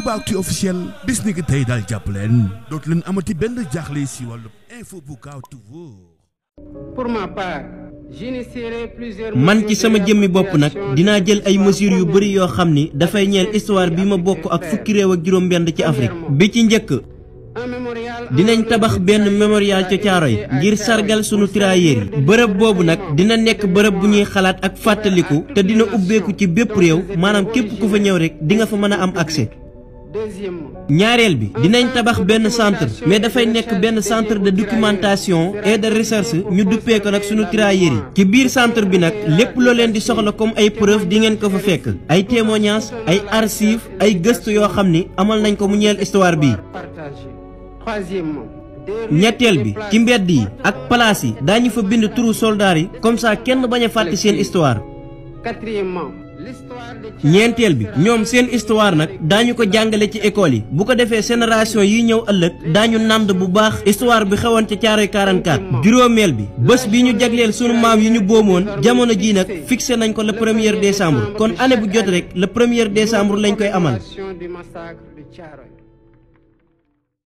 Toubaactu officiel bis ni ki tey daal jàpp leen dootu leen amati benn jaaxle si wàllu info bu gaaw te wóor. Pour ma part, j'initierai plusieurs man ci sama jëmmi bopp nag dinaa jël ay mesures yu bëri yoo xam ni dafay ñeel histoire bi ma bokk ak fukki réew ak juróom-benn ci Afrique. bi ci njëkk dinañ tabax benn mémorial ca Caaroy ngir sargal sunu tirailleurs yi. bërëb boobu nag dina nekk bërëb bu ñuy xalaat ak fàttaliku te dina ubbeeku ci bépp réew maanaam képp ku fa ñëw rek di nga fa mën a am accès. ñaareel bi dinañ tabax benn centre mais dafay nekk benn centre de documentation et de recherche ñu duppee ko nag sunu tirailleurs yi. ci biir centre bi nag lépp loo leen di soxla comme ay preuve di ngeen ko fa fekk ay témoignages ay archives ay gëstu yoo xam ni amal nañ ko mu ñeel histoire bii. ñetteel bi ci mbedd yi ak palaas yi daañu fa bind turu soldaar yi comme ça kenn bañ a fàtte seen histoire. ñeenteel bi ñoom seen histoire nag daañu ko jàngale ci école yi bu ko defee génération yi ñëw ëllëg daañu nànd bu baax histoire bi xewoon ca Caaroy 44. juróomeel bi bés bi ñu jagleel sunu maam yi ñu boomoon jamono jii nag fixé nañ ko le 1er décembre kon année bu jot rek le 1er décembre lañ koy amal.